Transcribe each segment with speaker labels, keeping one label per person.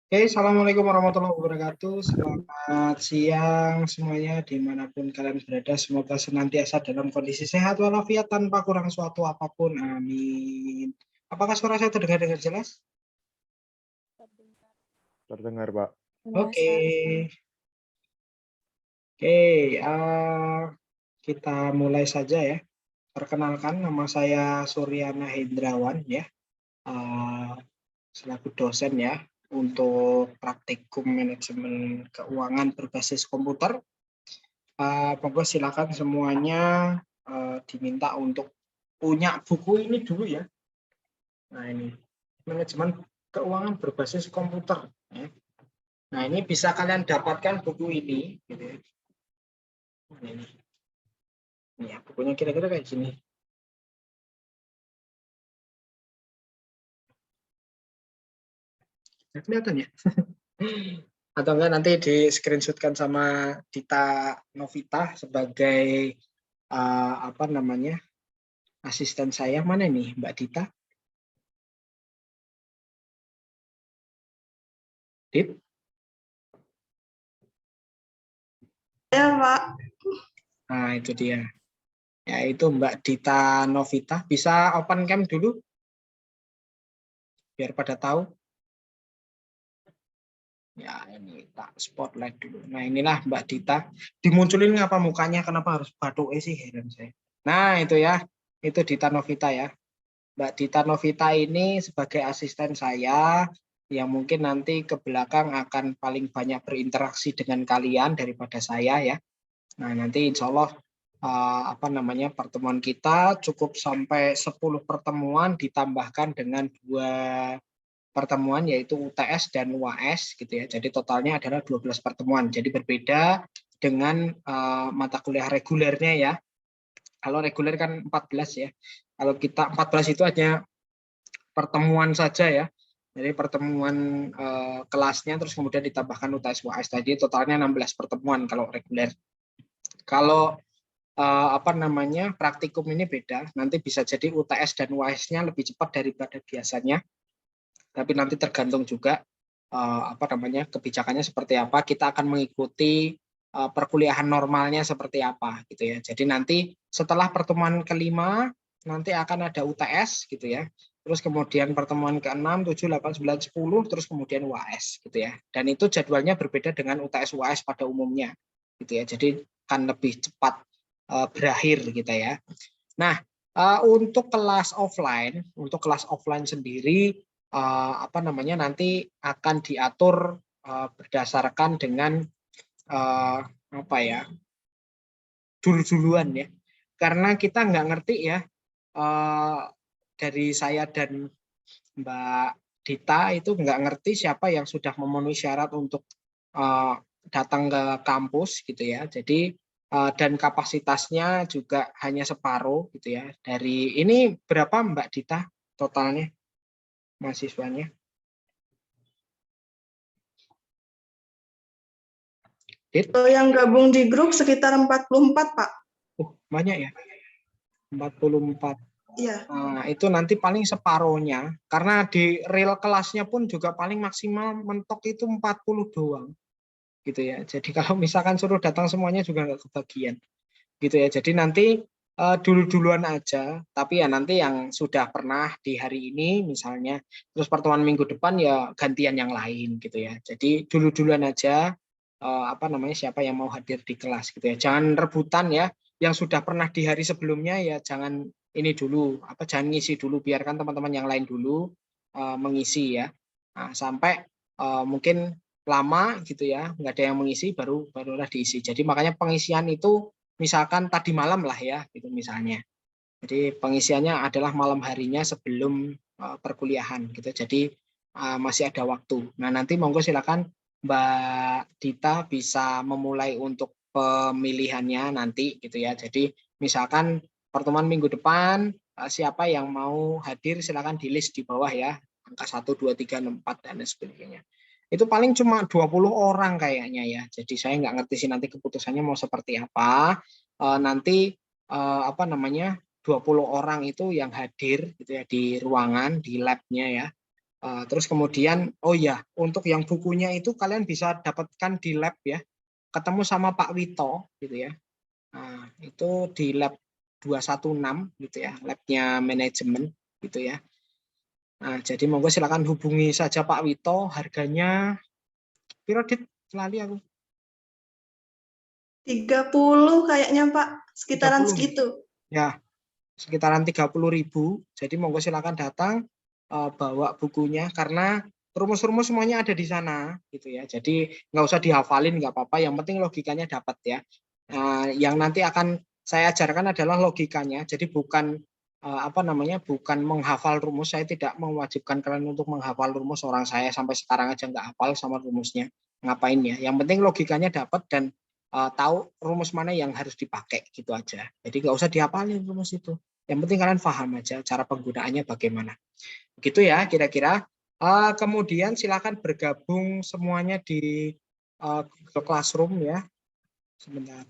Speaker 1: Oke, Assalamualaikum warahmatullahi wabarakatuh. Selamat siang semuanya, dimanapun kalian berada. Semoga senantiasa dalam kondisi sehat walafiat tanpa kurang suatu apapun. Amin. Apakah suara saya terdengar dengan jelas?
Speaker 2: Terdengar, Pak.
Speaker 1: Oke, oke. Kita mulai saja ya. Perkenalkan, nama saya Suryana Hendrawan ya. Eh, Selaku dosen ya untuk praktikum manajemen keuangan berbasis komputer. Monggo silakan semuanya diminta untuk punya buku ini dulu ya. Nah ini manajemen keuangan berbasis komputer. Ya. Nah ini bisa kalian dapatkan buku ini, gitu ya. Ini ya bukunya kira-kira kayak gini. Nah, kelihatan ya? Atau enggak nanti di screenshotkan sama Dita Novita sebagai apa namanya asisten saya. Mana nih Mbak Dita? Dit?
Speaker 3: Ya, Pak.
Speaker 1: Nah itu dia. Ya itu Mbak Dita Novita. Bisa open cam dulu biar pada tahu. Ya ini tak spotlight dulu. Nah inilah Mbak Dita. Dimunculin ngapa mukanya? Kenapa harus batuk sih, heran saya. Nah itu ya. Itu Dita Novita ya. Mbak Dita Novita ini sebagai asisten saya yang mungkin nanti ke belakang akan paling banyak berinteraksi dengan kalian daripada saya ya. Nah nanti insya Allah apa namanya pertemuan kita cukup sampai 10 pertemuan ditambahkan dengan 2 pertemuan yaitu UTS dan UAS gitu ya. Jadi totalnya adalah 12 pertemuan. Jadi berbeda dengan mata kuliah regulernya ya. Kalau reguler kan 14 ya. Kalau kita 14 itu hanya pertemuan saja ya. Jadi pertemuan kelasnya terus kemudian ditambahkan UTS UAS tadi totalnya 16 pertemuan kalau reguler. Kalau apa namanya praktikum ini beda, nanti bisa jadi UTS dan UAS-nya lebih cepat daripada biasanya. Tapi nanti tergantung juga apa namanya kebijakannya seperti apa. Kita akan mengikuti perkuliahan normalnya seperti apa gitu ya. Jadi nanti setelah pertemuan kelima nanti akan ada UTS gitu ya. Terus kemudian pertemuan ke-6, 7, 8, 9, 10, terus kemudian UAS gitu ya. Dan itu jadwalnya berbeda dengan UTS UAS pada umumnya gitu ya. Jadi akan lebih cepat berakhir gitu ya. Nah, untuk kelas offline sendiri apa namanya nanti akan diatur berdasarkan dengan apa ya dulu-duluan ya, karena kita nggak ngerti ya dari saya dan Mbak Dita itu nggak ngerti siapa yang sudah memenuhi syarat untuk datang ke kampus gitu ya. Jadi dan kapasitasnya juga hanya separuh gitu ya. Dari ini berapa Mbak Dita totalnya mahasiswanya? Dit?
Speaker 3: Yang gabung di grup sekitar 44, Pak.
Speaker 1: Banyak ya. 44.
Speaker 3: Iya.
Speaker 1: Nah, itu nanti paling separohnya karena di real kelasnya pun juga paling maksimal mentok itu 40 doang. Gitu ya. Jadi kalau misalkan suruh datang semuanya juga nggak kebagian. Gitu ya. Jadi nanti dulu-duluan aja, tapi ya nanti yang sudah pernah di hari ini misalnya, terus pertemuan minggu depan ya gantian yang lain gitu ya. Jadi dulu-duluan aja apa namanya siapa yang mau hadir di kelas gitu ya. Jangan rebutan ya. Yang sudah pernah di hari sebelumnya ya jangan ini dulu, apa jangan ngisi dulu, biarkan teman-teman yang lain dulu mengisi ya. Nah, sampai mungkin lama gitu ya, nggak ada yang mengisi barulah diisi. Jadi makanya pengisian itu misalkan tadi malam lah ya gitu misalnya. Jadi pengisiannya adalah malam harinya sebelum perkuliahan gitu. Jadi masih ada waktu. Nah, nanti monggo silakan Mbak Dita bisa memulai untuk pemilihannya nanti gitu ya. Jadi misalkan pertemuan minggu depan siapa yang mau hadir silakan di list di bawah ya. Angka 1 2 3 6 4 dan sebagainya. Itu paling cuma 20 orang kayaknya ya. Jadi saya nggak ngerti sih nanti keputusannya mau seperti apa. Nanti apa namanya 20 orang itu yang hadir gitu ya di ruangan di labnya ya. Terus kemudian, oh ya, untuk yang bukunya itu kalian bisa dapatkan di lab ya, ketemu sama Pak Wito gitu ya. Nah, itu di lab 216 gitu ya, labnya manajemen gitu ya. Nah, jadi monggo silakan hubungi saja Pak Wito, harganya piro Dit? Lali aku.
Speaker 3: 30 kayaknya Pak, sekitaran
Speaker 1: 30.
Speaker 3: segitu.
Speaker 1: Ya, sekitaran 30.000. Jadi monggo silakan datang, bawa bukunya karena rumus-rumus semuanya ada di sana gitu ya. Jadi nggak usah dihafalin, nggak apa-apa. Yang penting logikanya dapat ya. Yang nanti akan saya ajarkan adalah logikanya. Jadi bukan bukan menghafal rumus. Saya tidak mewajibkan kalian untuk menghafal rumus. Orang saya sampai sekarang aja nggak hafal sama rumusnya. Ngapain ya? Yang penting logikanya dapat dan tahu rumus mana yang harus dipakai gitu aja. Jadi nggak usah dihafalin rumus itu. Yang penting kalian paham aja cara penggunaannya bagaimana. Begitu ya kira-kira. Kemudian silakan bergabung semuanya di Google Classroom ya. Sebentar.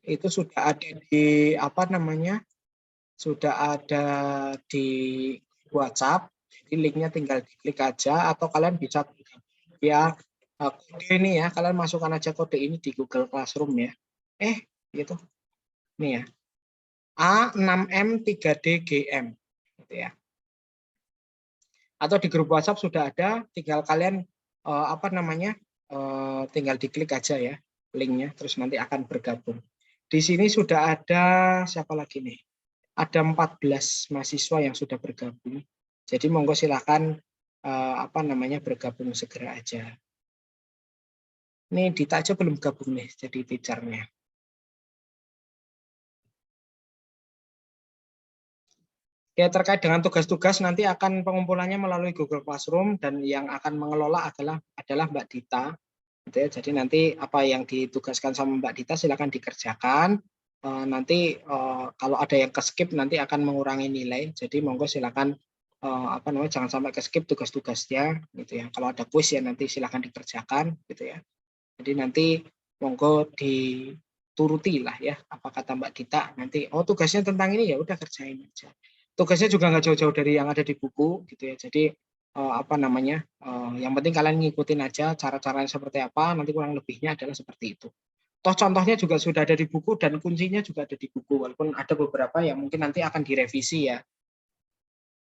Speaker 1: Itu sudah ada di sudah ada di WhatsApp. Jadi linknya tinggal diklik aja atau kalian bisa ya kode ini ya. Kalian masukkan aja kode ini di Google Classroom ya. Gitu. Ini ya. A6M3DGM gitu ya. Atau di grup WhatsApp sudah ada, tinggal kalian tinggal diklik aja ya linknya, terus nanti akan bergabung. Di sini sudah ada siapa lagi nih? Ada 14 mahasiswa yang sudah bergabung. Jadi monggo silakan bergabung segera aja. Nih Dita aja belum gabung nih jadi teachernya. Ya, terkait dengan tugas-tugas nanti akan pengumpulannya melalui Google Classroom dan yang akan mengelola adalah Mbak Dita. Gitu ya. Jadi nanti apa yang ditugaskan sama Mbak Dita silakan dikerjakan. Nanti kalau ada yang ke-skip nanti akan mengurangi nilai. Jadi monggo silakan jangan sampai ke-skip tugas-tugasnya gitu ya. Kalau ada kuis ya nanti silakan dikerjakan gitu ya. Jadi nanti monggo dituruti lah ya apa kata Mbak Dita nanti tugasnya tentang ini ya udah kerjain aja. Tugasnya juga nggak jauh-jauh dari yang ada di buku gitu ya. Jadi yang penting kalian ngikutin aja cara-caranya seperti apa, nanti kurang lebihnya adalah seperti itu. Toh contohnya juga sudah ada di buku dan kuncinya juga ada di buku, walaupun ada beberapa yang mungkin nanti akan direvisi ya.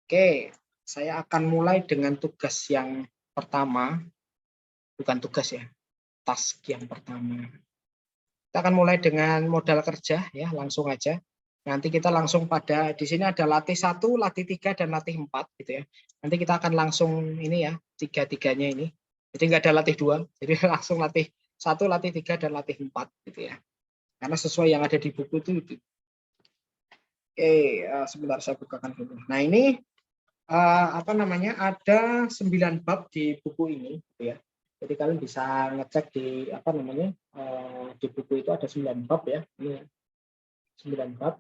Speaker 1: Oke, saya akan mulai dengan tugas yang pertama, bukan tugas ya, task yang pertama. Kita akan mulai dengan modal kerja ya, langsung aja. Nanti kita langsung pada di sini ada latih 1, latih 3 dan latih 4 gitu ya. Nanti kita akan langsung ini ya, tiga-tiganya ini. Jadi nggak ada latih 2, jadi langsung latih 1, latih 3 dan latih 4 gitu ya. Karena sesuai yang ada di buku itu. Oke, sebentar saya bukakan dulu. Nah, ini ada 9 bab di buku ini gitu ya. Jadi kalian bisa ngecek di di buku itu ada 9 bab ya. Ini 9 bab.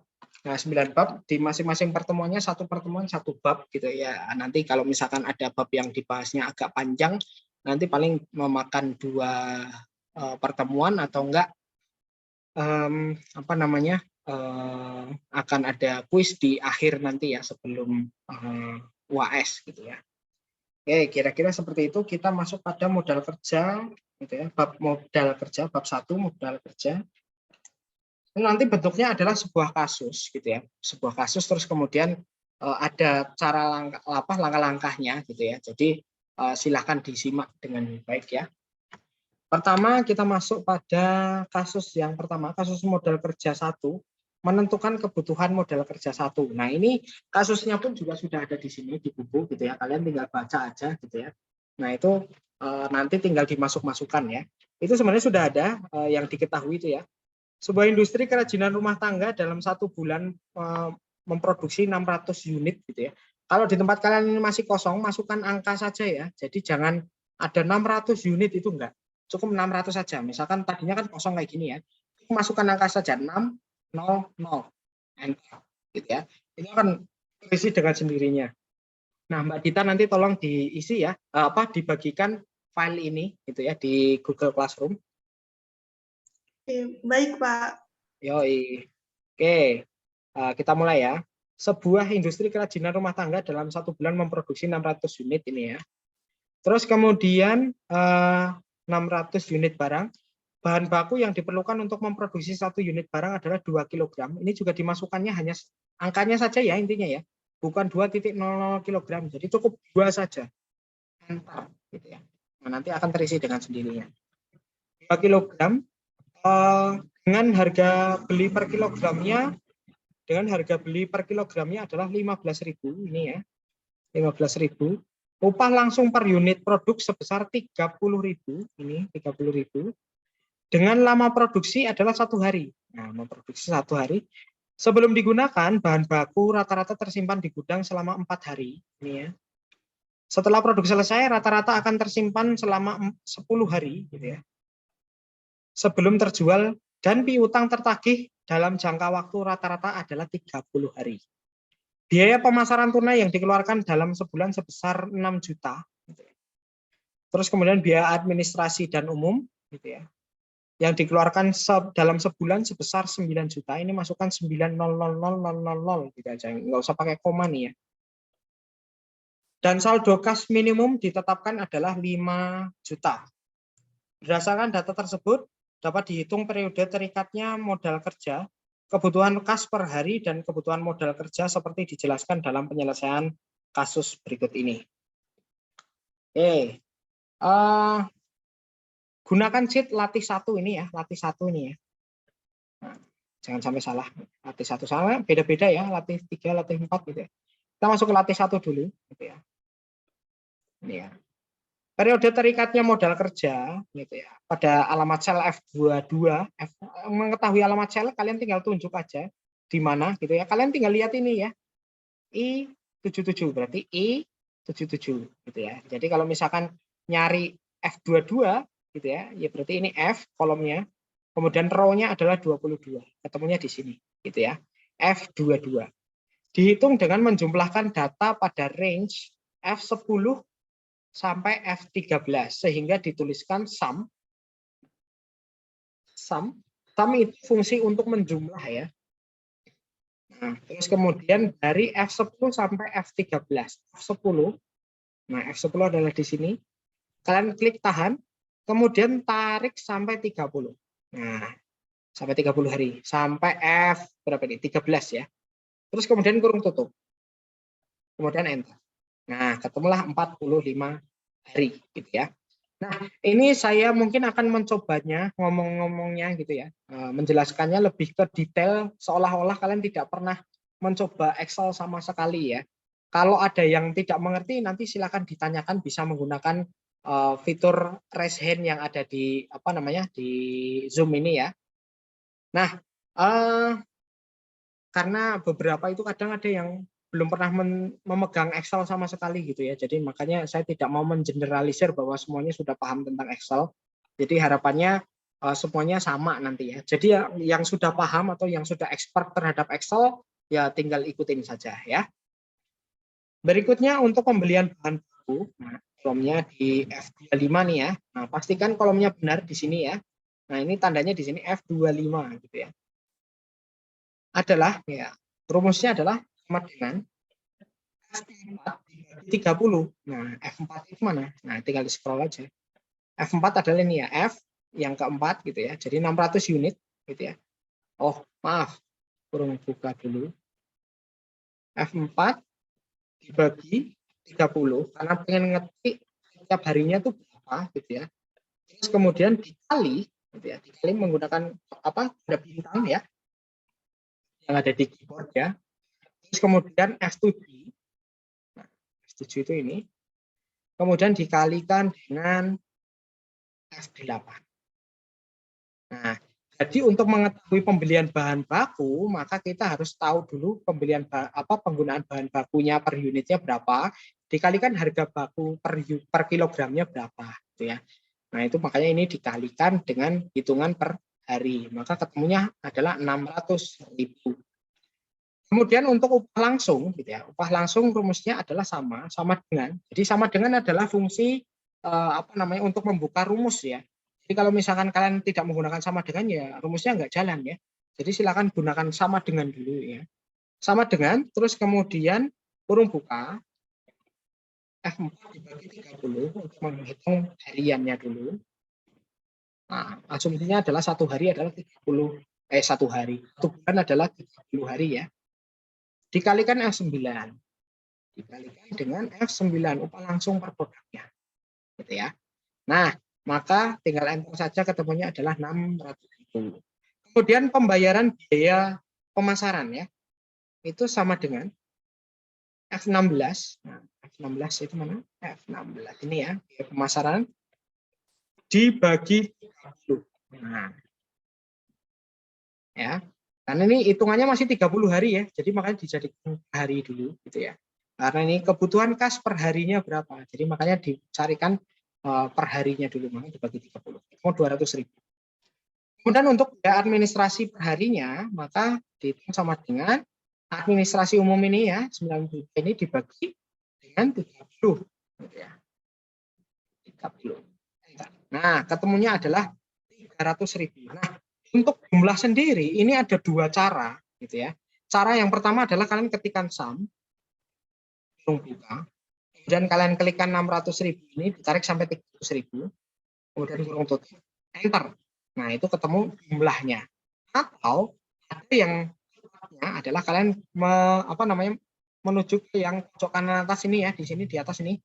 Speaker 1: Nah, 9 bab di masing-masing pertemuannya satu pertemuan satu bab gitu ya. Nanti kalau misalkan ada bab yang dibahasnya agak panjang, nanti paling memakan 2 pertemuan atau enggak akan ada kuis di akhir nanti ya sebelum UAS gitu ya. Oke, kira-kira seperti itu. Kita masuk pada modal kerja gitu ya. Bab modal kerja, bab 1 modal kerja. Nanti bentuknya adalah sebuah kasus gitu ya. Sebuah kasus terus kemudian ada cara langkah-langkahnya gitu ya. Jadi silahkan disimak dengan baik ya. Pertama kita masuk pada kasus yang pertama, kasus modal kerja 1, menentukan kebutuhan modal kerja 1. Nah, ini kasusnya pun juga sudah ada di sini di buku gitu ya. Kalian tinggal baca aja gitu ya. Nah, itu nanti tinggal dimasuk-masukkan ya. Itu sebenarnya sudah ada yang diketahui itu ya. Sebuah industri kerajinan rumah tangga dalam 1 bulan memproduksi 600 unit gitu ya. Kalau di tempat kalian ini masih kosong, masukkan angka saja ya. Jadi jangan ada 600 unit itu enggak. Cukup 600 saja. Misalkan tadinya kan kosong kayak gini ya. Masukkan angka saja 600 enter gitu ya. Itu akan terisi dengan sendirinya. Nah, Mbak Dita nanti tolong diisi ya, dibagikan file ini gitu ya di Google Classroom.
Speaker 3: Oke, baik Pak.
Speaker 1: Yoi. Oke, kita mulai ya. sebuah industri kerajinan rumah tangga dalam 1 bulan memproduksi 600 unit ini ya. Terus kemudian 600 unit barang. Bahan baku yang diperlukan untuk memproduksi 1 unit barang adalah 2 kg. Ini juga dimasukkannya hanya angkanya saja ya intinya ya. Bukan 2,00 kg. Jadi cukup 2 saja. Antar gitu ya. Nah, nanti akan terisi dengan sendirinya. 2 kg dengan harga beli per kilogramnya adalah 15.000 ini ya. 15.000. Upah langsung per unit produk sebesar 30.000 ini 30.000. Dengan lama produksi adalah 1 hari. Nah, memproduksi 1 hari. Sebelum digunakan, bahan baku rata-rata tersimpan di gudang selama 4 hari. Ini ya. Setelah produk selesai, rata-rata akan tersimpan selama 10 hari. Gitu ya. Sebelum terjual dan piutang tertagih dalam jangka waktu rata-rata adalah 30 hari. Biaya pemasaran tunai yang dikeluarkan dalam sebulan sebesar 6 juta. Gitu ya. Terus kemudian biaya administrasi dan umum. Gitu ya. Yang dikeluarkan dalam sebulan sebesar 9 juta, ini masukkan 9000000 gitu aja, nggak usah pakai koma nih ya. Dan saldo kas minimum ditetapkan adalah 5 juta. Berdasarkan data tersebut, dapat dihitung periode terikatnya modal kerja, kebutuhan kas per hari, dan kebutuhan modal kerja seperti dijelaskan dalam penyelesaian kasus berikut ini. Oke. Gunakan sheet latih 1 ini ya, latih 1 ini ya. Nah, jangan sampai salah. Latih 1 sama beda-beda ya, latih 3, latih 4 gitu ya. Kita masuk ke latih 1 dulu gitu ya. Ini ya. Periode terikatnya modal kerja gitu ya. Pada alamat sel F22, mengetahui alamat sel kalian tinggal tunjuk aja di mana gitu ya. Kalian tinggal lihat ini ya. I77 berarti I77 gitu ya. Jadi kalau misalkan nyari F22 gitu ya, ya berarti ini F kolomnya, kemudian row-nya adalah 22, ketemunya di sini, gitu ya, F22. Dihitung dengan menjumlahkan data pada range F10 sampai F13, sehingga dituliskan sum itu fungsi untuk menjumlah ya. Nah, terus kemudian dari F10 sampai F13, F10, nah F10 adalah di sini, kalian klik tahan, kemudian tarik sampai 30. Nah, sampai 30 hari. Sampai F berapa ini? 13 ya. Terus kemudian kurung tutup. Kemudian enter. Nah, ketemulah 45 hari gitu ya. Nah, ini saya mungkin akan mencobanya, ngomong-ngomongnya gitu ya. Menjelaskannya lebih ke detail seolah-olah kalian tidak pernah mencoba Excel sama sekali ya. Kalau ada yang tidak mengerti nanti silakan ditanyakan, bisa menggunakan fitur raise hand yang ada di di Zoom ini ya. Nah, karena beberapa itu kadang ada yang belum pernah memegang Excel sama sekali gitu ya. Jadi makanya saya tidak mau mengeneralisir bahwa semuanya sudah paham tentang Excel. Jadi harapannya semuanya sama nanti ya. Jadi yang sudah paham atau yang sudah expert terhadap Excel ya tinggal ikutin saja ya. Berikutnya untuk pembelian bahan baku, nah, kolomnya di F25 nih ya. Nah, pastikan kolomnya benar di sini ya. Nah, ini tandanya di sini F25 gitu ya. Adalah ya, rumusnya adalah sama dengan F4 dibagi 30. Nah, F4 itu mana? Nah, tinggal di scroll aja. F4 adalah ini ya, F yang keempat gitu ya. Jadi 600 unit gitu ya. Oh, maaf. Kurang buka dulu. F4 dibagi 30 karena pengen ngetik setiap harinya tuh berapa gitu ya. Terus kemudian dikali gitu ya, dikali menggunakan ada bintang ya yang ada di keyboard ya. Terus kemudian F7. Nah, F7 itu ini. Kemudian dikalikan dengan F8. Nah, jadi untuk mengetahui pembelian bahan baku, maka kita harus tahu dulu penggunaan bahan bakunya per unitnya berapa, dikalikan harga baku per kilogramnya berapa, gitu ya. Nah, itu makanya ini dikalikan dengan hitungan per hari, maka ketemunya adalah 600.000. Kemudian untuk upah langsung, gitu ya, upah langsung rumusnya adalah sama dengan. Jadi sama dengan adalah fungsi untuk membuka rumus ya. Jadi kalau misalkan kalian tidak menggunakan sama dengan ya rumusnya nggak jalan ya. Jadi silakan gunakan sama dengan dulu ya. sama dengan, terus kemudian kurung buka, F4 dibagi 30 untuk menghitung hariannya dulu. Nah, asumsinya adalah satu hari adalah 1 hari. 1 bulan adalah 30 hari ya. Dikalikan F9. Dikalikan dengan F9, upah langsung per produknya. Gitu ya. Nah, maka tinggal enter saja, ketemunya adalah 600.000. Kemudian pembayaran biaya pemasaran ya. Itu sama dengan F16. Nah, F16 itu mana? F16 ini ya, biaya pemasaran dibagi 30. Nah, ya. Karena ini hitungannya masih 30 hari ya. Jadi makanya dijadikan hari dulu gitu ya. Karena ini kebutuhan kas per harinya berapa. Jadi makanya dicarikan per harinya dulu, makanya dibagi 30. Mau 200.000. Kemudian untuk biaya administrasi per harinya, maka dihitung sama dengan administrasi umum ini ya, 90 ini dibagi dengan 30. Gitu ya. 30. Nah, ketemunya adalah 300.000. Nah, untuk jumlah sendiri ini ada 2 cara gitu ya. Cara yang pertama adalah kalian ketikkan sum buka, kemudian kalian klikkan 600.000 ini ditarik sampai 300.000, kemudian kurung tutup, enter. Nah, itu ketemu jumlahnya. Atau ada yang adalah kalian menuju ke yang pojok kanan atas ini ya, di sini di atas ini.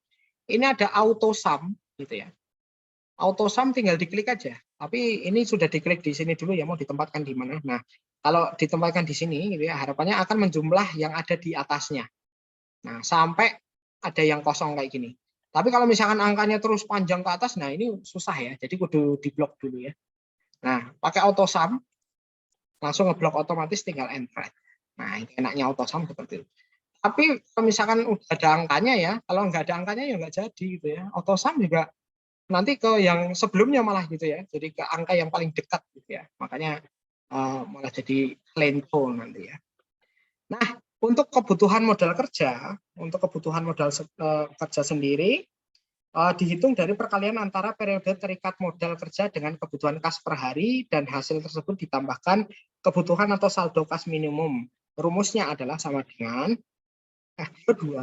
Speaker 1: Ini ada auto sum gitu ya. Auto sum tinggal diklik aja. Tapi ini sudah diklik di sini dulu ya, mau ditempatkan di mana. Nah, kalau ditempatkan di sini gitu ya, harapannya akan menjumlah yang ada di atasnya. Nah, sampai ada yang kosong kayak gini. Tapi kalau misalkan angkanya terus panjang ke atas, nah ini susah ya. Jadi kudu diblok dulu ya. Nah, pakai auto sum langsung ngeblok otomatis, tinggal enter. Nah, ini enaknya auto sum seperti itu. Tapi kalau misalkan udah ada angkanya ya, kalau nggak ada angkanya ya nggak jadi gitu ya. Auto sum juga nanti ke yang sebelumnya malah gitu ya, jadi ke angka yang paling dekat gitu ya, makanya malah jadi lento nanti ya. Nah, untuk kebutuhan modal kerja, kerja sendiri dihitung dari perkalian antara periode terikat modal kerja dengan kebutuhan kas per hari, dan hasil tersebut ditambahkan kebutuhan atau saldo kas minimum. Rumusnya adalah sama dengan F22,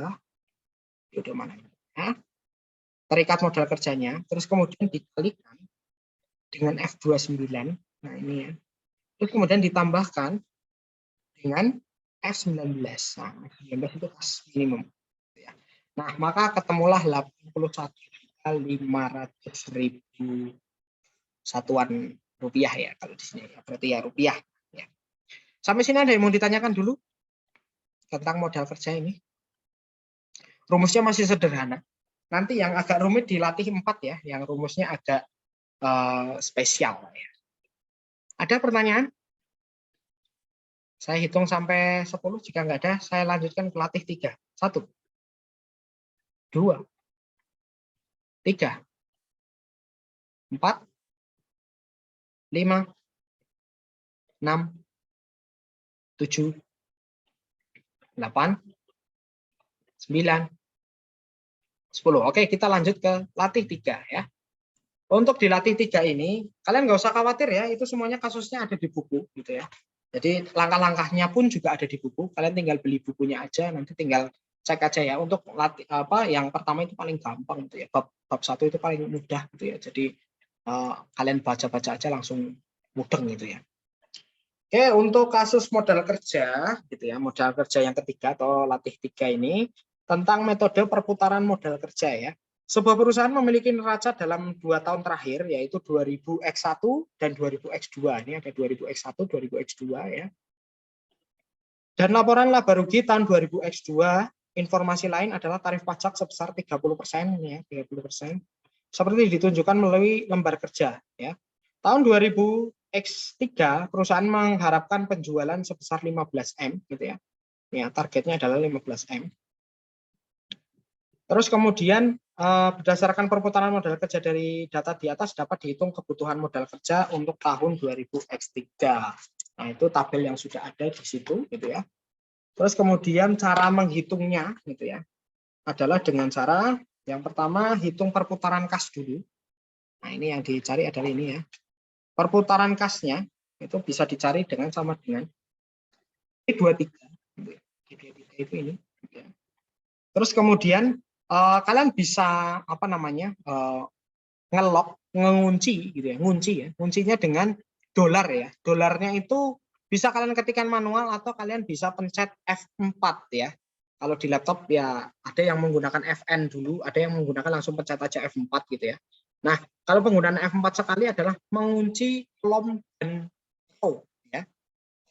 Speaker 1: itu mana ya, terikat modal kerjanya, terus kemudian dikalikan dengan F29, nah ini ya, terus kemudian ditambahkan dengan F19, nah F19 itu kas minimum. Nah, maka ketemulah 81.500.000 satuan rupiah ya kalau di sini ya, berarti ya rupiah. Ya. Sampai sini ada yang mau ditanyakan dulu tentang modal kerja ini? Rumusnya masih sederhana. Nanti yang agak rumit dilatih 4 ya, yang rumusnya agak spesial ya. Ada pertanyaan? Saya hitung sampai 10, jika nggak ada saya lanjutkan ke latih 3. 1, 2, 3, 4, 5, 6, 7, 8, 9, 10. Oke, kita lanjut ke latih 3 ya. Untuk dilatih 3 ini, kalian nggak usah khawatir ya, itu semuanya kasusnya ada di buku gitu ya. Jadi langkah-langkahnya pun juga ada di buku. Kalian tinggal beli bukunya aja, nanti tinggal cek aja ya. Untuk latih yang pertama itu paling gampang gitu ya. Bab 1 itu paling mudah gitu ya. Jadi kalian baca-baca aja langsung mudeng gitu ya. Oke, untuk kasus modal kerja gitu ya, modal kerja yang ketiga atau latih 3 ini tentang metode perputaran modal kerja ya. Sebuah perusahaan memiliki neraca dalam 2 tahun terakhir, yaitu 2000X1 dan 2000X2. Ini ada 2000X1, 2000X2 ya. Dan laporan laba rugi tahun 2000X2, informasi lain adalah tarif pajak sebesar 30% ya, 30%. Seperti ditunjukkan melalui lembar kerja ya. Tahun 2000X3 perusahaan mengharapkan penjualan sebesar 15M gitu ya. Ya, targetnya adalah 15M. Terus kemudian berdasarkan perputaran modal kerja dari data di atas dapat dihitung kebutuhan modal kerja untuk tahun 2000X3. Nah, itu tabel yang sudah ada di situ gitu ya. Terus kemudian cara menghitungnya gitu ya adalah dengan cara yang pertama hitung perputaran kas dulu. Nah, ini yang dicari adalah ini ya. Perputaran kasnya itu bisa dicari dengan sama dengan P23. G23 itu ini. Terus kemudian kalian bisa apa namanya ngelok, ngunci gitu ya, ngunci ya, kuncinya dengan dolar ya. Dolarnya itu bisa kalian ketikkan manual atau kalian bisa pencet F4 ya. Kalau di laptop ya ada yang menggunakan Fn dulu, ada yang menggunakan langsung pencet aja F4 gitu ya. Nah, kalau penggunaan F4 sekali adalah mengunci kolom dan row ya.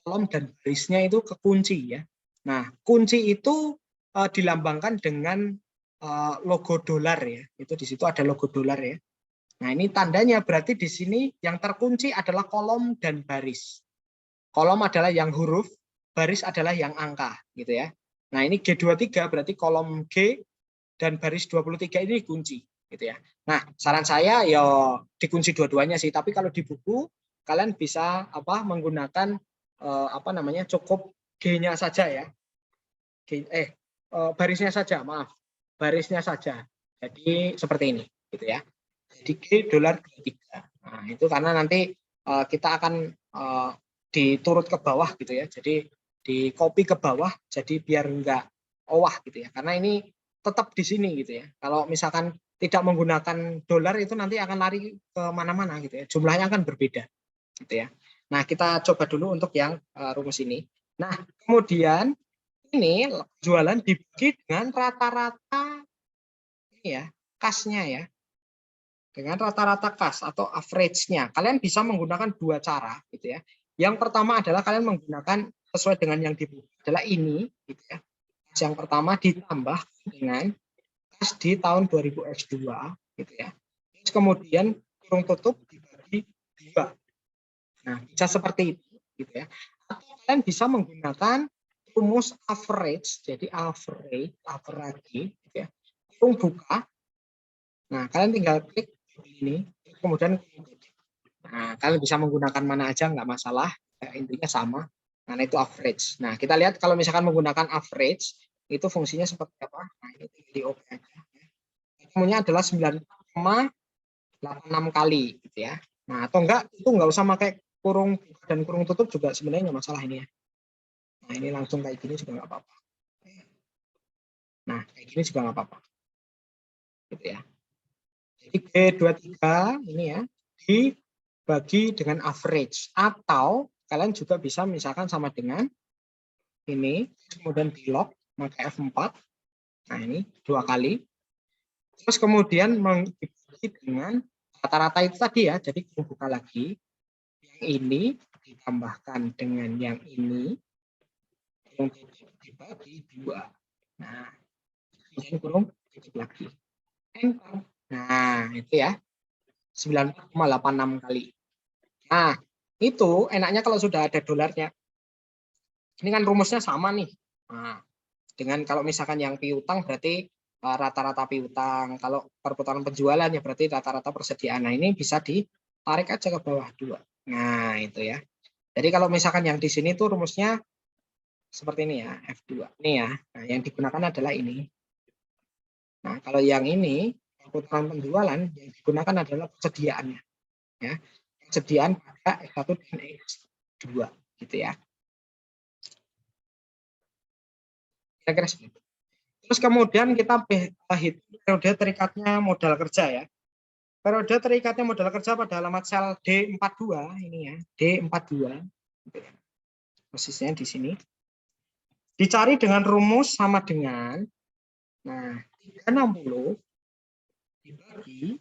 Speaker 1: Kolom dan barisnya itu kekunci ya. Nah, kunci itu dilambangkan dengan logo dolar ya. Itu di situ ada logo dolar ya. Nah, ini tandanya berarti di sini yang terkunci adalah kolom dan baris. Kolom adalah yang huruf, baris adalah yang angka, gitu ya. Nah, ini G23 berarti kolom G dan baris 23 ini dikunci, gitu ya. Nah, saran saya ya dikunci dua-duanya sih, tapi kalau di buku kalian bisa menggunakan apa namanya cukup G-nya saja ya. Barisnya saja, maaf. Barisnya saja. Jadi seperti ini, gitu ya. Jadi G$23. Nah, itu karena nanti kita akan diturut ke bawah gitu ya. Jadi di copy ke bawah jadi biar enggak owah gitu ya. Karena ini tetap di sini gitu ya. Kalau misalkan tidak menggunakan dolar itu nanti akan lari ke mana-mana gitu ya. Jumlahnya akan berbeda gitu ya. Nah, kita coba dulu untuk yang rumus ini. Nah, kemudian ini jualan dibagi dengan rata-rata ini ya, kasnya ya. Dengan rata-rata kas atau average-nya. Kalian bisa menggunakan dua cara gitu ya. Yang pertama adalah kalian menggunakan sesuai dengan yang dibuat adalah ini gitu ya. Yang pertama ditambah dengan kas di tahun 2000 X2 gitu ya. Terus kemudian kurung tutup dibagi 2. Nah, bisa seperti itu gitu ya. Atau kalian bisa menggunakan rumus average, jadi average gitu ya. Kurung buka. Nah, kalian tinggal klik ini, kemudian nah, kalian bisa menggunakan mana aja nggak masalah, intinya sama, karena itu average. Nah, kita lihat kalau misalkan menggunakan average itu fungsinya seperti apa. Nah, ini tinggal di oke aja. Ketemunya adalah 9,86 kali gitu ya. Nah, atau enggak itu enggak usah pakai kurung dan kurung tutup juga sebenarnya nggak masalah ini ya. Nah, ini langsung kayak gini juga nggak apa-apa. Nah, kayak gini juga nggak apa-apa. Gitu ya. Jadi G23 ini ya dibagi dengan average atau kalian juga bisa misalkan sama dengan ini kemudian di lock pakai F4. Nah, ini 2 kali. Terus kemudian dibagi dengan rata-rata itu tadi ya. Jadi kita buka lagi. Yang ini ditambahkan dengan yang ini dibagi 2. Nah, ini kurung tutup lagi. Enter. Nah, itu ya. 9,86 kali. Nah, itu enaknya kalau sudah ada dolarnya. Ini kan rumusnya sama nih. Nah, dengan kalau misalkan yang piutang berarti rata-rata piutang. Kalau perputaran penjualan ya berarti rata-rata persediaan. Nah, ini bisa ditarik aja ke bawah 2. Nah, itu ya. Jadi kalau misalkan yang di sini tuh rumusnya seperti ini ya, F2. Ini ya. Nah, yang digunakan adalah ini. Nah, kalau yang ini perputaran penjualan yang digunakan adalah persediaannya. Ya. Persediaan pada X1 dan X2 gitu ya. Kira-kira seperti itu. Terus kemudian kita hitung periode terikatnya modal kerja ya. Periode terikatnya modal kerja pada alamat sel D42 ini ya, D42. Posisinya di sini. Dicari dengan rumus sama dengan nah 360 dibagi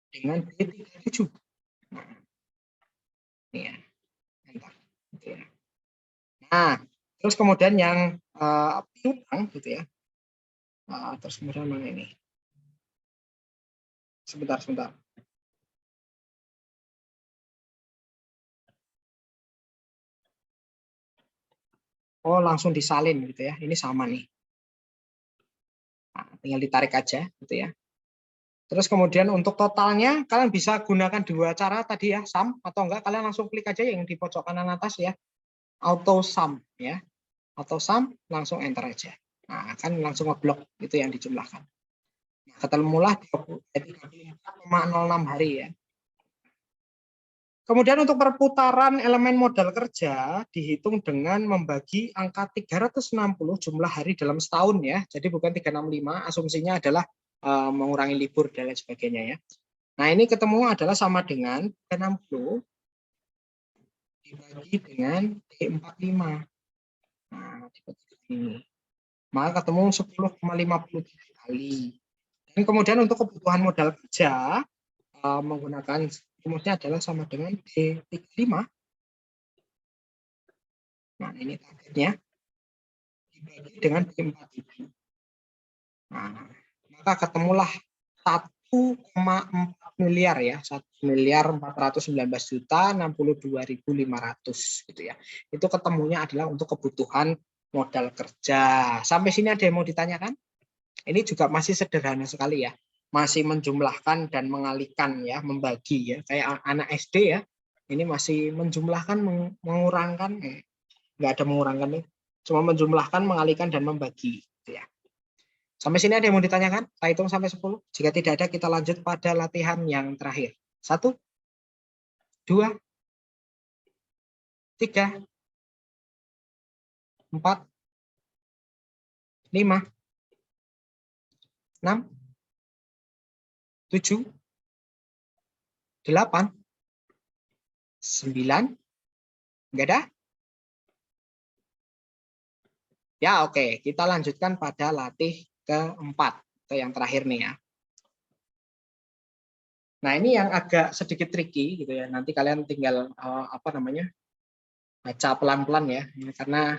Speaker 1: dengan D37. Nah, ini ya. Entah, gitu ya. Nah, terus kemudian yang piutang gitu ya. Terus kemudian mana ini? Sebentar. Oh, langsung disalin gitu ya. Ini sama nih. Nah, tinggal ditarik aja gitu ya. Terus kemudian untuk totalnya kalian bisa gunakan dua cara tadi ya, sum atau enggak kalian langsung klik aja yang di pojok kanan atas ya. Auto sum ya. Auto sum langsung enter aja. Nah, akan langsung ngeblok itu yang dijumlahkan. Nah, ketemulah 34,06 hari ya. Kemudian untuk perputaran elemen modal kerja dihitung dengan membagi angka 360 jumlah hari dalam setahun ya. Jadi bukan 365, asumsinya adalah mengurangi libur dan lain sebagainya ya. Nah, ini ketemu adalah sama dengan 360 dibagi dengan T45. Nah, seperti ini. Maka ketemu 10,53 kali. Dan kemudian untuk kebutuhan modal kerja menggunakan rumusnya adalah sama dengan T35. Nah, ini targetnya dibagi dengan T47. Nah, maka ketemulah 1,4 miliar ya, 1.419.062.500 gitu ya. Itu ketemunya adalah untuk kebutuhan modal kerja. Sampai sini ada yang mau ditanyakan? Ini juga masih sederhana sekali ya. Masih menjumlahkan dan mengalihkan ya, membagi ya. Kayak anak SD ya. Ini masih menjumlahkan, mengurangkan, nggak ada mengurangkan nih. Cuma menjumlahkan, mengalihkan dan membagi gitu ya. Sampai sini ada yang mau ditanyakan? Saya hitung sampai 10. Jika tidak ada, kita lanjut pada latihan yang terakhir. 1, 2, 3, 4, 5, 6, 7, 8, 9, enggak ada? Ya, oke. Kita lanjutkan pada latih keempat, ke yang terakhir nih ya. Nah, ini yang agak sedikit tricky gitu ya. Nanti kalian tinggal baca pelan-pelan ya, karena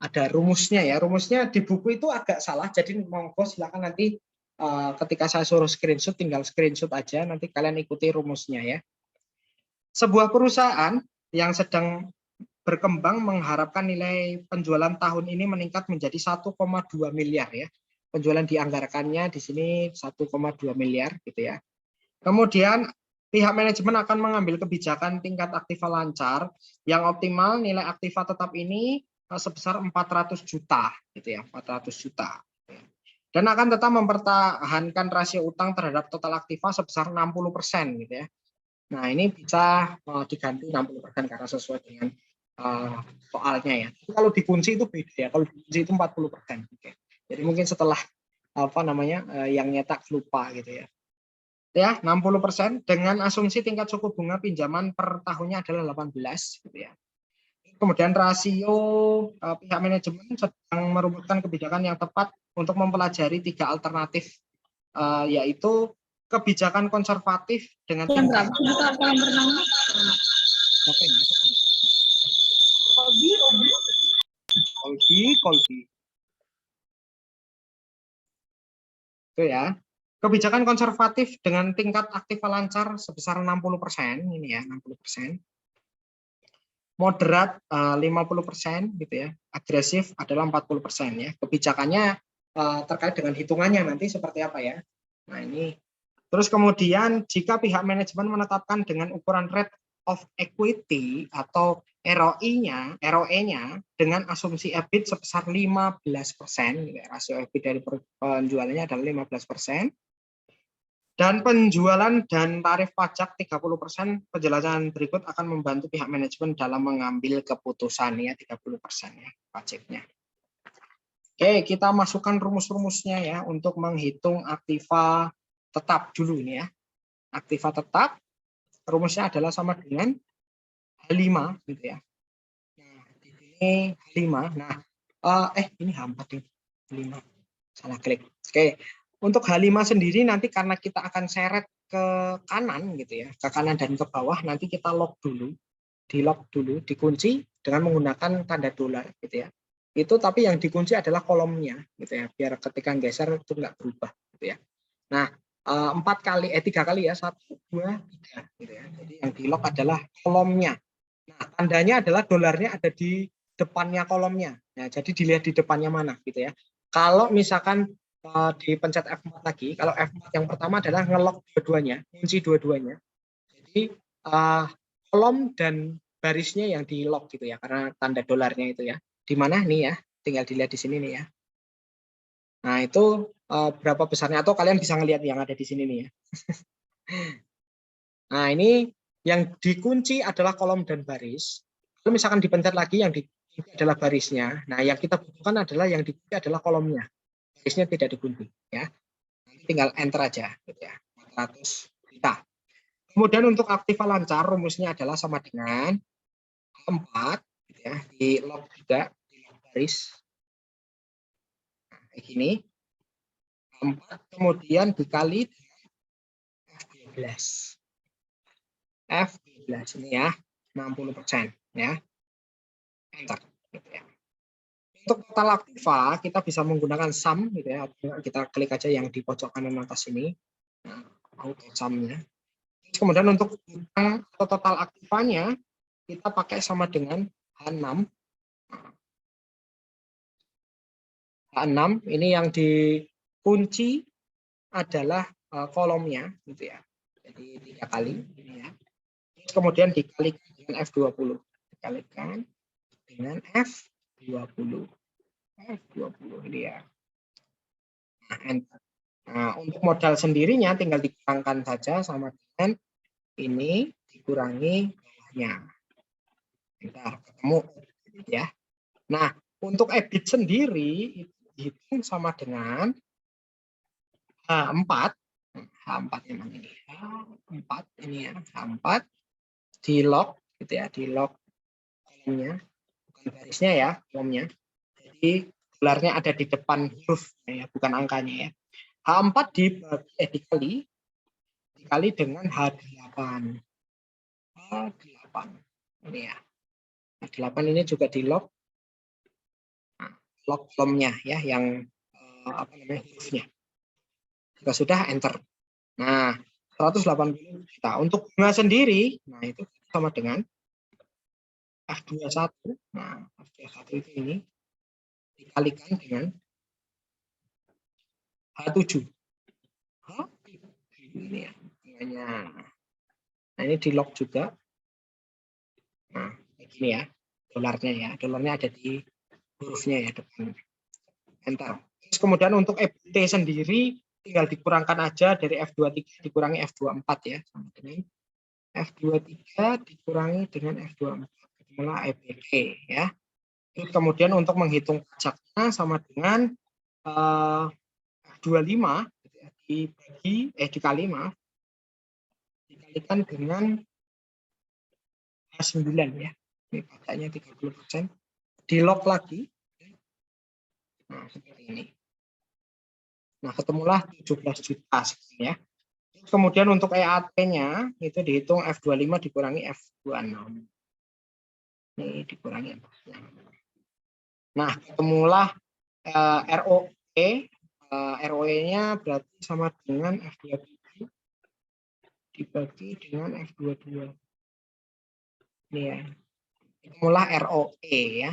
Speaker 1: ada rumusnya ya. Rumusnya di buku itu agak salah, jadi monggo silakan nanti ketika saya suruh screenshot, tinggal screenshot aja, nanti kalian ikuti rumusnya ya. Sebuah perusahaan yang sedang berkembang mengharapkan nilai penjualan tahun ini meningkat menjadi 1,2 miliar ya. Penjualan dianggarkannya di sini 1,2 miliar gitu ya. Kemudian pihak manajemen akan mengambil kebijakan tingkat aktiva lancar yang optimal nilai aktiva tetap ini sebesar 400 juta gitu ya, 400 juta. Dan akan tetap mempertahankan rasio utang terhadap total aktiva sebesar 60% gitu ya. Nah, ini bisa diganti 60% karena sesuai dengan soalnya ya. Kalau dikunci itu beda ya. Kalau dikunci itu 40%. Oke. Jadi mungkin setelah yang nyetak lupa gitu ya. Ya, 60% dengan asumsi tingkat suku bunga pinjaman per tahunnya adalah 18 gitu ya. Kemudian rasio pihak manajemen sedang merumuskan kebijakan yang tepat untuk mempelajari 3 alternatif yaitu kebijakan konservatif dengan
Speaker 3: Yang
Speaker 1: tingkat
Speaker 3: berapa juta kolam renang?
Speaker 1: Kolbi. Itu ya. Kebijakan konservatif dengan tingkat aktiva lancar sebesar 60% ini ya, 60%. Moderat 50% gitu ya. Agresif adalah 40% ya. Kebijakannya terkait dengan hitungannya nanti seperti apa ya. Nah, ini. Terus kemudian jika pihak manajemen menetapkan dengan ukuran rate of equity atau ROE-nya dengan asumsi EBIT sebesar 15%, rasio EBIT dari penjualannya adalah 15%, dan penjualan dan tarif pajak 30%, penjelasan berikut akan membantu pihak manajemen dalam mengambil keputusan ya, 30% ya pajaknya. Oke, kita masukkan rumus-rumusnya ya untuk menghitung aktiva tetap dulu ini ya. Aktiva tetap rumusnya adalah sama dengan H5 gitu ya. Nah, di sini H5. Nah, ini H4 nih. H5. Salah klik. Oke. Untuk H5 sendiri nanti karena kita akan seret ke kanan gitu ya, ke kanan dan ke bawah, nanti kita lock dulu. Di-lock dulu, dikunci dengan menggunakan tanda dolar gitu ya. Itu tapi yang dikunci adalah kolomnya gitu ya, biar ketika geser itu nggak berubah gitu ya. Nah, 3 kali ya, 1, 2, 3 gitu ya. Jadi yang di lock adalah kolomnya. Nah, tandanya adalah dolarnya ada di depannya kolomnya. Nah, jadi dilihat di depannya mana gitu ya. Kalau misalkan dipencet F4 lagi, kalau F4 yang pertama adalah ngelock dua-duanya, kunci dua-duanya. Jadi kolom dan barisnya yang di lock gitu ya, karena tanda dolarnya itu ya. Di mana nih ya? Tinggal dilihat di sini nih ya. Nah, itu berapa besarnya, atau kalian bisa ngelihat yang ada di sini nih ya. Nah, ini yang dikunci adalah kolom dan baris. Kalau misalkan dipencet lagi yang dikunci adalah barisnya. Nah, yang kita butuhkan adalah yang dikunci adalah kolomnya. Barisnya tidak dikunci, ya. Nanti tinggal enter aja, gitu ya. 400 juta. Kemudian untuk aktiva lancar rumusnya adalah sama dengan 4, gitu ya, di log juga, di log baris. Nah, kayak gini. 4 kemudian dikali F12. F12 ini ya, 60% ya. Enter. Gitu ya. Untuk total aktiva kita bisa menggunakan sum gitu ya. Kita klik aja yang di pojok kanan atas ini. Nah, auto sum-nya. Kemudian untuk utang atau total aktivanya kita pakai sama dengan H6. H6 ini yang dikunci adalah kolomnya gitu ya. Jadi 3 kali ini ya. Kemudian dikalikan dengan F20. Dikalikan dengan F20. F20 ini ya. Nah, enter. Nah, untuk modal sendirinya tinggal dikurangkan saja sama dengan ini dikurangi bawahnya. Bentar, ketemu ya. Nah, untuk EBIT sendiri itu dihitung sama dengan H4. H4 memang ini. H4 ini ya, H4 di log gitu ya, di log kolomnya, bukan barisnya ya, kolomnya. Jadi gelarnya ada di depan huruf ya, bukan angkanya ya. H4 dikali dengan H8. H8 ini ya. H8 ini juga di log. Nah, log kolomnya ya yang apa namanya hurufnya. Jika sudah enter. Nah, 180 juta. Untuk bunga sendiri, nah itu sama dengan F21. Nah, F21 itu ini dikalikan dengan H7. Ini ya. Nah, ini di log juga. Nah, begini ya. Dolarnya ya. Dolarnya ada di hurufnya ya depan. Enter. Terus kemudian untuk EBT sendiri tinggal dikurangkan aja dari F23 dikurangi F24 ya. Sama dengan F23 dikurangi dengan F24. Itulah EBT ya. Terus kemudian untuk menghitung pajaknya sama dengan F25 dikali maaf, dikalikan dengan H9 ya. Ini pajaknya 30%. Di log lagi. Nah, seperti ini. Nah, ketemulah 17 juta ya. Kemudian untuk EAT-nya itu dihitung F25 dikurangi F26. Ini dikurangi F26. Nah, ketemulah ROE. ROE-nya berarti sama dengan F27 dibagi dengan F22. Ini ya. Ketemulah ROE ya.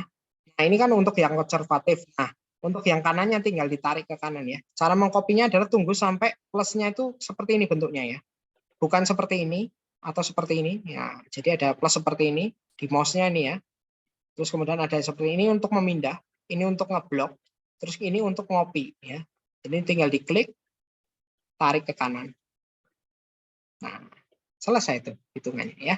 Speaker 1: Nah, ini kan untuk yang konservatif. Nah, untuk yang kanannya tinggal ditarik ke kanan ya. Cara mengkopinya adalah tunggu sampai plusnya itu seperti ini bentuknya ya. Bukan seperti ini atau seperti ini. Ya, jadi ada plus seperti ini di mouse-nya ini ya. Terus kemudian ada seperti ini untuk memindah, ini untuk ngeblok, terus ini untuk ngopi ya. Jadi tinggal diklik, tarik ke kanan. Nah, selesai itu hitungannya ya.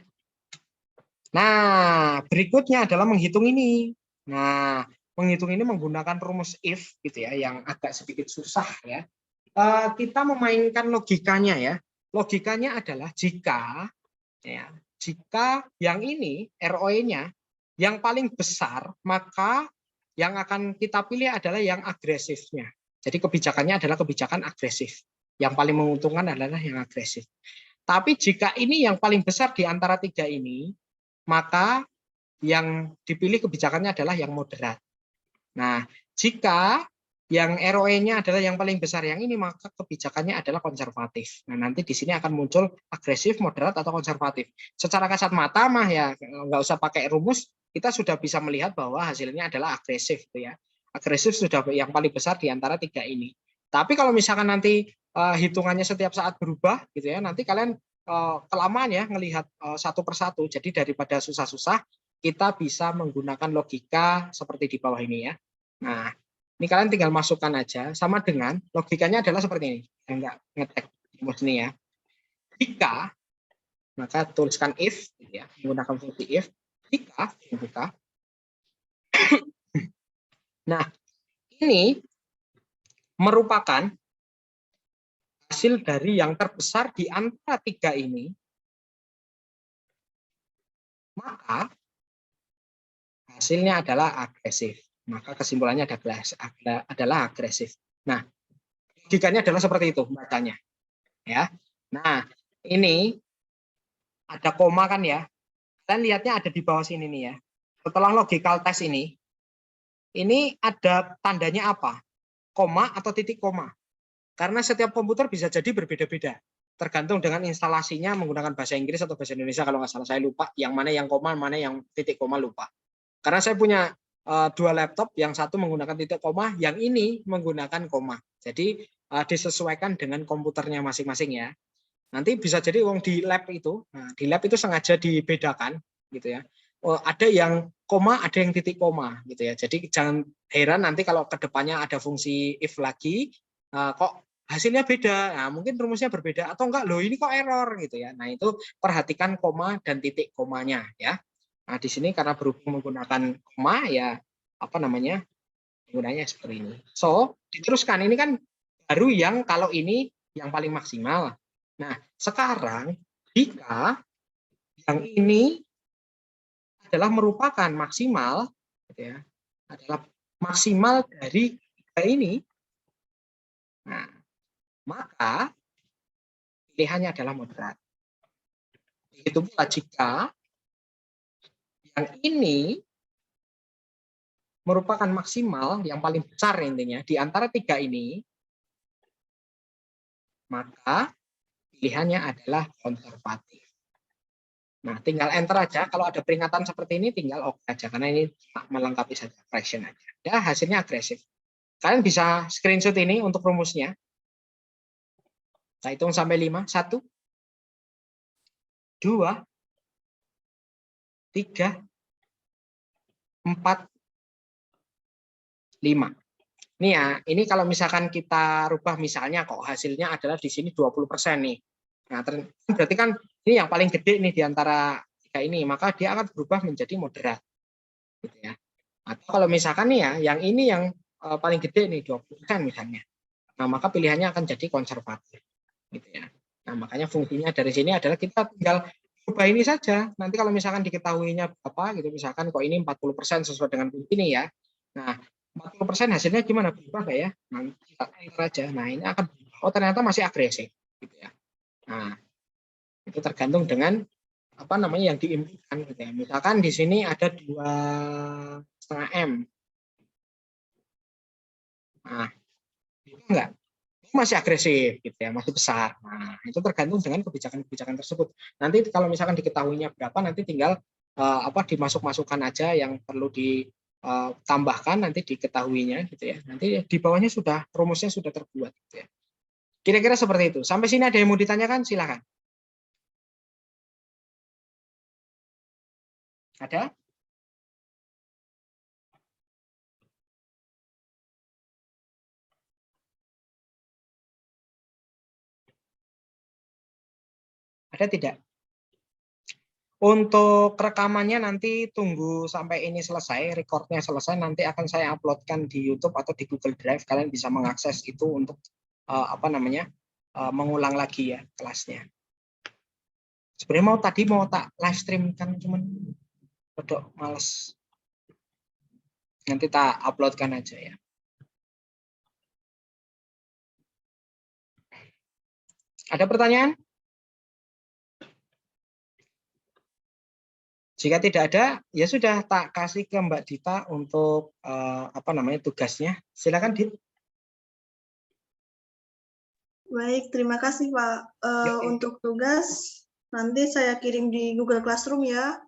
Speaker 1: Nah, berikutnya adalah menghitung ini. Nah, menghitung ini menggunakan rumus if gitu ya, yang agak sedikit susah ya. Kita memainkan logikanya ya. Logikanya adalah jika yang ini ROE-nya yang paling besar, maka yang akan kita pilih adalah yang agresifnya. Jadi kebijakannya adalah kebijakan agresif. Yang paling menguntungkan adalah yang agresif. Tapi jika ini yang paling besar di antara tiga ini, maka yang dipilih kebijakannya adalah yang moderat. Nah, jika yang ROE-nya adalah yang paling besar yang ini, maka kebijakannya adalah konservatif. Nah, nanti di sini akan muncul agresif, moderat, atau konservatif. Secara kasat mata mah ya nggak usah pakai rumus, kita sudah bisa melihat bahwa hasilnya adalah agresif, gitu ya. Agresif sudah yang paling besar di antara tiga ini. Tapi kalau misalkan nanti hitungannya setiap saat berubah, gitu ya, nanti kalian kelamaan ya ngelihat satu persatu. Jadi daripada susah-susah, kita bisa menggunakan logika seperti di bawah ini ya. Nah, ini kalian tinggal masukkan aja, sama dengan logikanya adalah seperti ini. Enggak ngetek rumus ini ya. Jika, Maka tuliskan if, gitu ya, menggunakan fungsi if, jika, buka. Nah, ini merupakan hasil dari yang terbesar di antara tiga ini, maka hasilnya adalah agresif. Maka kesimpulannya adalah agresif. Nah, logikanya adalah seperti itu bacanya. Ya. Nah, ini ada koma kan ya. Kalian lihatnya ada di bawah sini nih ya. Setelah logical test ini ada tandanya apa? Koma atau titik koma. Karena setiap komputer bisa jadi berbeda-beda. Tergantung dengan instalasinya menggunakan bahasa Inggris atau bahasa Indonesia kalau nggak salah, saya lupa. Yang mana yang koma, mana yang titik koma, lupa. Karena saya punya dua laptop, yang satu menggunakan titik koma, yang ini menggunakan koma. Jadi disesuaikan dengan komputernya masing-masing ya. Nanti bisa jadi di lab itu, di lab itu sengaja dibedakan gitu ya. Ada yang koma, ada yang titik koma gitu ya. Jadi jangan heran nanti kalau kedepannya ada fungsi if lagi, kok hasilnya beda. Nah, mungkin rumusnya berbeda atau enggak loh ini kok error gitu ya. Nah, itu perhatikan koma dan titik komanya ya. Nah, di sini karena berhubung menggunakan koma ya apa namanya? Penggunanya seperti ini. So, diteruskan ini kan baru yang kalau ini yang paling maksimal. Nah, sekarang jika yang ini adalah merupakan maksimal gitu ya. Adalah maksimal dari tiga ini. Nah, maka pilihannya adalah moderat. Begitu pula jika yang ini merupakan maksimal yang paling besar intinya di antara tiga ini, maka pilihannya adalah konservatif. Nah, tinggal enter aja. Kalau ada peringatan seperti ini, tinggal oke aja. Karena ini melengkapi saja fraction aja. Ya, hasilnya agresif. Kalian bisa screenshot ini untuk rumusnya. Saya hitung sampai 5. 1, 2, 3, 4, 5. Ini ya, ini kalau misalkan kita rubah misalnya kok hasilnya adalah di sini 20% nih. Nah, berarti kan ini yang paling gede nih di antara tiga ini, maka dia akan berubah menjadi moderat. Gitu ya. Atau kalau misalkan nih ya, yang ini yang paling gede nih 20% misalnya. Nah, maka pilihannya akan jadi konservatif. Gitu ya. Nah, makanya fungsinya dari sini adalah kita tinggal ubah ini saja. Nanti kalau misalkan diketahuinya berapa gitu, misalkan kok ini 40% sesuai dengan ini ya. Nah, 40% hasilnya gimana, berubah nggak ya? Nanti kita enter aja. Nah, ini akan berubah. Oh, ternyata masih agresif gitu ya. Nah, itu tergantung dengan apa namanya yang diinputkan gitu ya. Misalkan di sini ada 2,5 M. Nah, itu enggak, masih agresif gitu ya, masih besar. Nah, itu tergantung dengan kebijakan-kebijakan tersebut. Nanti kalau misalkan diketahuinya berapa, nanti tinggal dimasuk-masukkan aja yang perlu ditambahkan, nanti diketahuinya gitu ya. Nanti di bawahnya sudah rumusnya sudah terbuat gitu ya. Kira-kira seperti itu. Sampai sini ada yang mau ditanyakan? Silakan. Ada? Ada tidak? Untuk rekamannya nanti tunggu sampai ini selesai, recordnya selesai, nanti akan saya uploadkan di YouTube atau di Google Drive. Kalian bisa mengakses itu untuk apa namanya mengulang lagi ya kelasnya. Sebenarnya tadi mau tak live stream kan, cuman pedok males. Nanti tak uploadkan aja ya. Ada pertanyaan? Jika tidak ada, ya sudah tak kasih ke Mbak Dita untuk apa namanya tugasnya. Silakan Dit.
Speaker 3: Baik, terima kasih Pak. Untuk tugas nanti saya kirim di Google Classroom ya.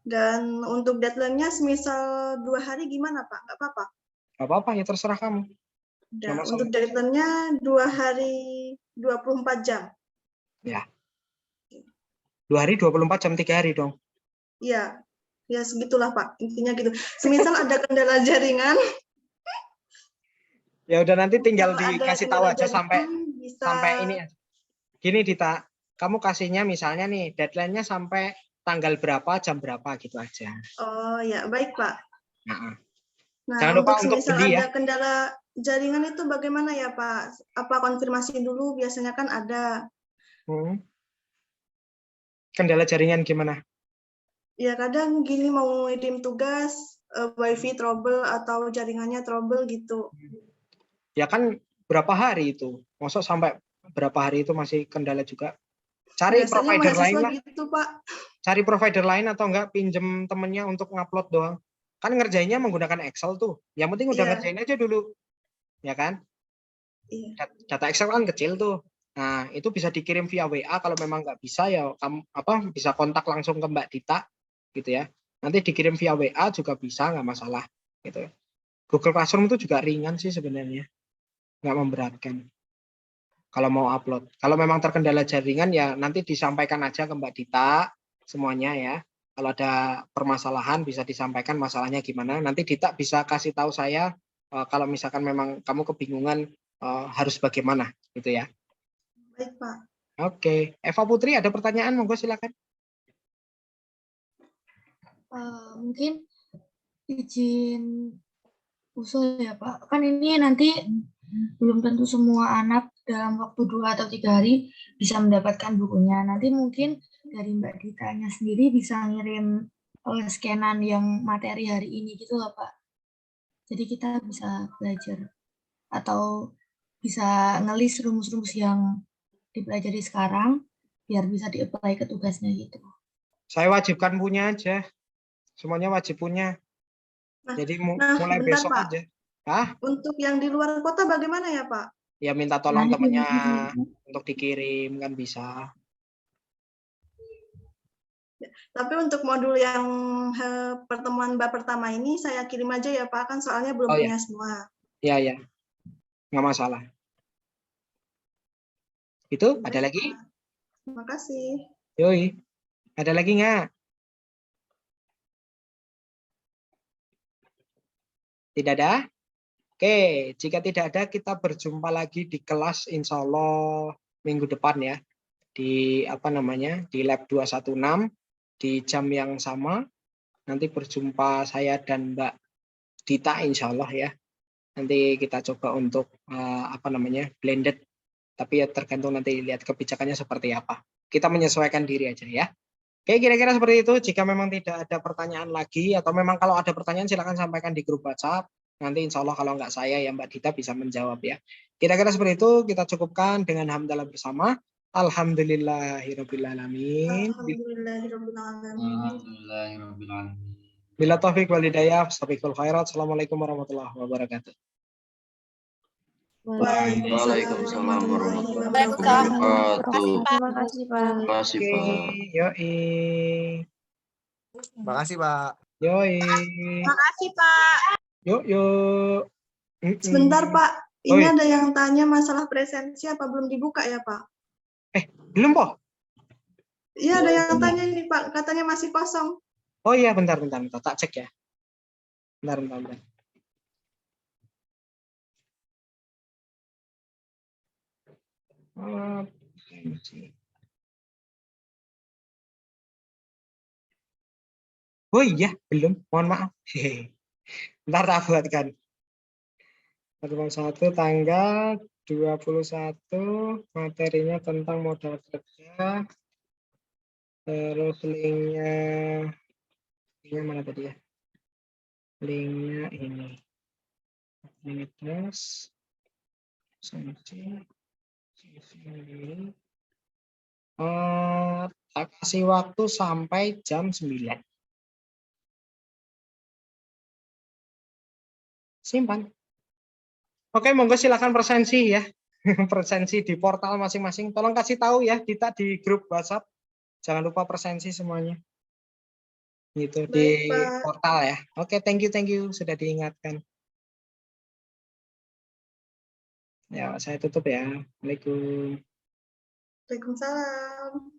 Speaker 3: Dan untuk deadline-nya semisal 2 hari gimana Pak? Nggak apa-apa?
Speaker 1: Nggak apa-apa, ya terserah kamu.
Speaker 3: Dan untuk deadline-nya 2 hari 24 jam.
Speaker 1: Ya. 2 hari 24 jam 3 hari dong.
Speaker 3: Iya, ya segitulah Pak. Intinya gitu. Semisal ada kendala jaringan.
Speaker 1: Ya udah nanti tinggal
Speaker 3: Kalau ada
Speaker 1: dikasih tahu
Speaker 3: kendala
Speaker 1: aja sampai
Speaker 3: jaringan, bisa...
Speaker 1: sampai ini. Gini Dita, kamu kasihnya misalnya nih deadline-nya sampai tanggal berapa, jam berapa gitu aja.
Speaker 3: Oh ya, baik Pak.
Speaker 1: Nah,
Speaker 3: Nah,
Speaker 1: jangan lupa
Speaker 3: untuk
Speaker 1: untuk
Speaker 3: semisal
Speaker 1: beli ya.
Speaker 3: ada kendala jaringan itu bagaimana ya Pak? Apa konfirmasi dulu? Biasanya kan ada.
Speaker 1: Hmm. Kendala jaringan gimana?
Speaker 3: Ya kadang gini mau ngirim tugas, wifi trouble atau jaringannya trouble gitu.
Speaker 1: Ya kan berapa hari itu? Masuk sampai berapa hari itu masih kendala juga? Cari
Speaker 3: Biasanya
Speaker 1: provider lain
Speaker 3: mahasiswa
Speaker 1: lah.
Speaker 3: gitu Pak.
Speaker 1: Cari provider lain atau enggak pinjem temennya untuk ngupload doang. Kan ngerjainnya menggunakan Excel tuh. Yang penting udah
Speaker 3: Iya,
Speaker 1: ngerjain aja dulu. Ya kan?
Speaker 3: iya.
Speaker 1: Data Excel kan kecil tuh. Nah, itu bisa dikirim via WA. Kalau memang nggak bisa ya kamu bisa kontak langsung ke Mbak Dita gitu ya. Nanti dikirim via WA juga bisa, nggak masalah gitu. Google Classroom itu juga ringan sih sebenarnya, nggak memberatkan kalau mau upload. Kalau memang terkendala jaringan ya nanti disampaikan aja ke Mbak Dita semuanya ya. Kalau ada permasalahan bisa disampaikan masalahnya gimana. Nanti Dita bisa kasih tahu saya kalau misalkan memang kamu kebingungan harus bagaimana gitu ya.
Speaker 3: Baik Pak.
Speaker 1: Oke, Eva Putri ada pertanyaan, monggo silakan.
Speaker 2: Mungkin izin usul ya Pak. Kan ini nanti belum tentu semua anak dalam waktu 2 atau 3 hari bisa mendapatkan bukunya. Nanti mungkin dari Mbak Ditanya sendiri bisa ngirim scanan yang materi hari ini gitu loh Pak. Jadi kita bisa belajar atau bisa ngelis rumus-rumus yang dipelajari sekarang biar bisa di-apply ke tugasnya gitu.
Speaker 1: Saya wajibkan punya aja, semuanya wajib punya. Jadi mulai
Speaker 3: bentar
Speaker 1: besok
Speaker 3: Pak.
Speaker 1: aja. Hah?
Speaker 3: Untuk yang di luar kota bagaimana ya Pak?
Speaker 1: Ya minta tolong
Speaker 2: Nanti
Speaker 1: temannya
Speaker 2: dikirim.
Speaker 1: untuk dikirim kan bisa.
Speaker 3: Tapi untuk modul yang pertemuan bab pertama ini saya kirim aja ya Pak, kan soalnya belum
Speaker 1: Oh ya,
Speaker 3: punya semua.
Speaker 1: ya, nggak masalah. Itu ada
Speaker 3: Baik,
Speaker 1: lagi?
Speaker 3: Pak. Terima kasih.
Speaker 1: Yoi, ada lagi nggak? Tidak ada? Oke, jika tidak ada kita berjumpa lagi di kelas insya Allah minggu depan ya. Di di lab 216 di jam yang sama. Nanti berjumpa saya dan Mbak Dita insya Allah ya. Nanti kita coba untuk blended. Tapi ya tergantung nanti lihat kebijakannya seperti apa. Kita menyesuaikan diri aja ya. Oke, kira-kira seperti itu. Jika memang tidak ada pertanyaan lagi, atau memang kalau ada pertanyaan silakan sampaikan di grup WhatsApp. Nanti insya Allah kalau nggak saya ya Mbak Dita bisa menjawab ya. Kira-kira seperti itu, kita cukupkan dengan hamdalah bersama. Alhamdulillahirrahmanirrahim.
Speaker 3: Alhamdulillahirrahmanirrahim.
Speaker 1: Bila taufik wal hidayah, astagfirul khairat. Assalamualaikum warahmatullahi wabarakatuh.
Speaker 3: Waalaikumsalam warahmatullahi wabarakatuh.
Speaker 4: Terima kasih, Pak.
Speaker 5: Terima kasih,
Speaker 1: Oke,
Speaker 5: Pak.
Speaker 1: yoi.
Speaker 6: Terima kasih, Pak.
Speaker 1: Yoi.
Speaker 4: Makasih, Pak.
Speaker 1: Yuk, yuk.
Speaker 3: Sebentar Pak,
Speaker 1: Oh,
Speaker 3: ini
Speaker 1: iya.
Speaker 3: ada yang tanya masalah presensi apa belum dibuka ya Pak?
Speaker 1: Belum, Pak?
Speaker 3: Iya ada yang tanya ini Pak, katanya masih kosong.
Speaker 1: Oh iya, bentar. Tak cek ya. Bentar. Oh iya, belum. Mohon maaf. Ntar tak buatkan. Pertemuan 1 tanggal 21, materinya tentang modal kerja. Terus linknya mana tadi ya? Linknya ini. Ini terus. Tak kasih waktu sampai jam 9. Simpan. Oke, monggo silakan presensi ya. Presensi di portal masing-masing. Tolong kasih tahu ya Dita di grup WhatsApp. Jangan lupa presensi semuanya. Gitu di
Speaker 3: Baik, Pak.
Speaker 1: portal ya. Oke, thank you sudah diingatkan. Ya, saya tutup ya. Assalamualaikum.
Speaker 3: Waalaikumsalam.